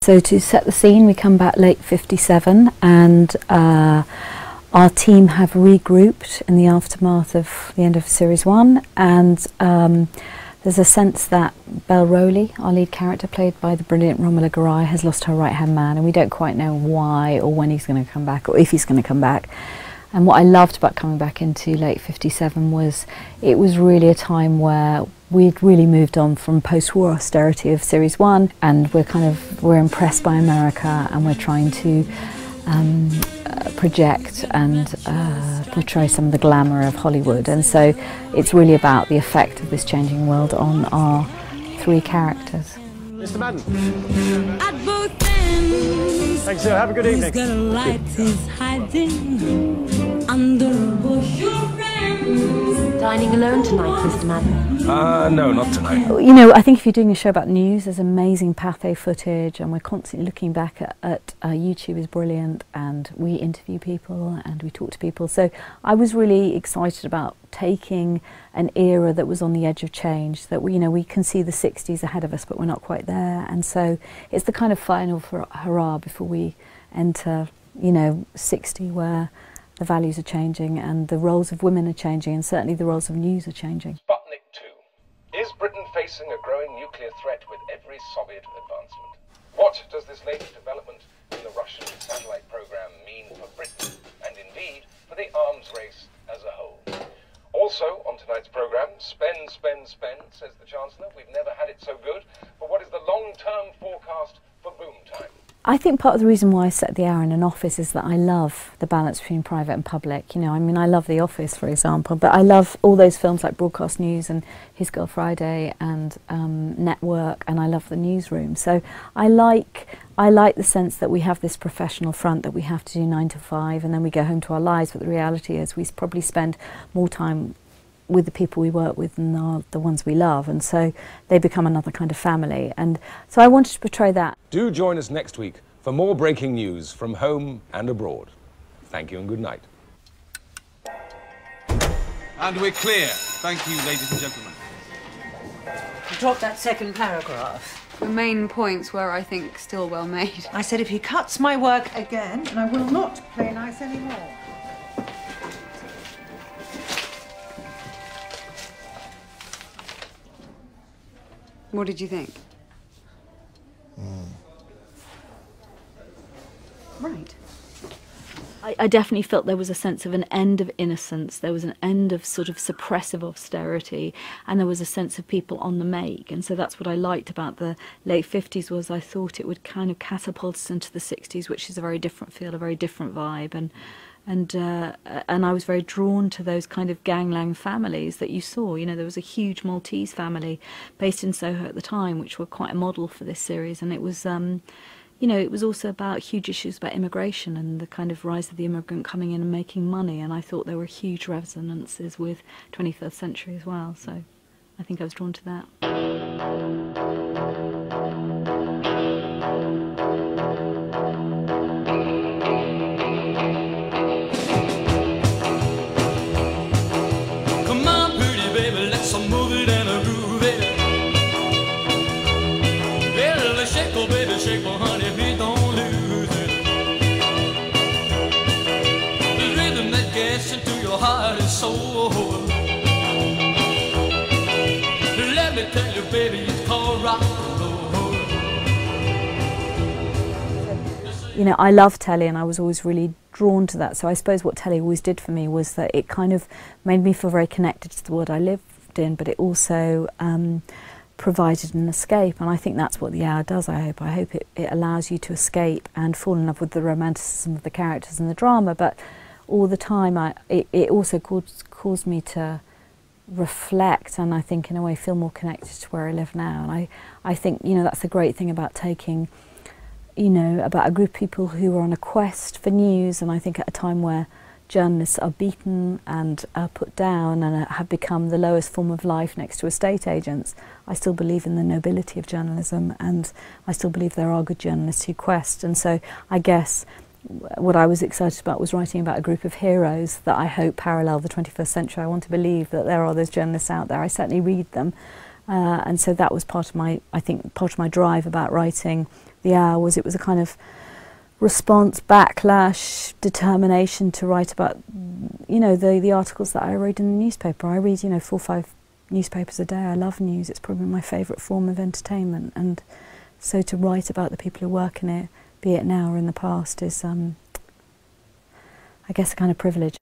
So to set the scene, we come back late 57 and our team have regrouped in the aftermath of the end of Series 1, and there's a sense that Belle Rowley, our lead character played by the brilliant Romola Garai, has lost her right-hand man, and we don't quite know why or when he's going to come back or if he's going to come back. And what I loved about coming back into late 57 was it was really a time where we'd really moved on from post-war austerity of Series 1, and we're impressed by America, and we're trying to project and portray some of the glamour of Hollywood. And so it's really about the effect of this changing world on our three characters. Mr. Madden. At both ends. Thanks, sir. Have a good evening. He's got a light, he's hiding under a bush. Dining alone tonight, Mr. Madden? No, not tonight. You know, I think if you're doing a show about news, there's amazing Pathé footage, and we're constantly looking back at YouTube is brilliant, and we interview people and we talk to people. So I was really excited about taking an era that was on the edge of change, that we can see the 60s ahead of us, but we're not quite there. And so it's the kind of final hurrah before we enter, 60, where the values are changing and the roles of women are changing, and certainly the roles of news are changing. Sputnik 2. Is Britain facing a growing nuclear threat with every Soviet advancement? What does this latest development in the Russian satellite program mean for Britain, and indeed for the arms race as a whole? Also on tonight's program, spend, spend, spend, says the Chancellor. We've never had it so good. But what is the long-term forecast for boom time? I think part of the reason why I set the hour in an office is that I love the balance between private and public. I love The Office, for example, but I love all those films like Broadcast News and His Girl Friday and Network, and I love The Newsroom. So I like the sense that we have this professional front that we have to do 9 to 5, and then we go home to our lives. But the reality is we probably spend more time with the people we work with than the ones we love, and so they become another kind of family. And so I wanted to portray that. Do join us next week for more breaking news from home and abroad. Thank you and good night. And we're clear. Thank you, ladies and gentlemen. Drop that second paragraph. The main points were, I think, still well made. I said if he cuts my work again, and I will not play nice anymore. What did you think? Right. I definitely felt there was a sense of an end of innocence, there was an end of sort of suppressive austerity, and there was a sense of people on the make. And so that's what I liked about the late 50s, was I thought it would kind of catapult us into the 60s, which is a very different feel, a very different vibe. And I was very drawn to those kind of gangland families that you saw. There was a huge Maltese family based in Soho at the time, which were quite a model for this series. And it was, it was also about huge issues about immigration and the kind of rise of the immigrant coming in and making money. And I thought there were huge resonances with 21st century as well. So I think I was drawn to that. Let me tell you, baby, it's called rock and roll. I love telly, and I was always really drawn to that. So I suppose what telly always did for me was that it kind of made me feel very connected to the world I lived in, but it also provided an escape. And I think that's what the hour does, I hope. I hope it allows you to escape and fall in love with the romanticism of the characters and the drama, but all the time it also caused me to reflect, and I think in a way feel more connected to where I live now. And I think that's the great thing about taking about a group of people who are on a quest for news, and I think at a time where journalists are beaten and are put down and have become the lowest form of life next to estate agents, I still believe in the nobility of journalism, and I still believe there are good journalists who quest. And so I guess what I was excited about was writing about a group of heroes that I hope parallel the 21st century. I want to believe that there are those journalists out there. I certainly read them, and so that was part of my, I think, part of my drive about writing the hours. It was a kind of response, backlash, determination to write about, you know, the articles that I wrote in the newspaper. I read, you know, 4 or 5 newspapers a day. I love news. It's probably my favourite form of entertainment. And so to write about the people who work in it, be it now or in the past, is, I guess, a kind of privilege.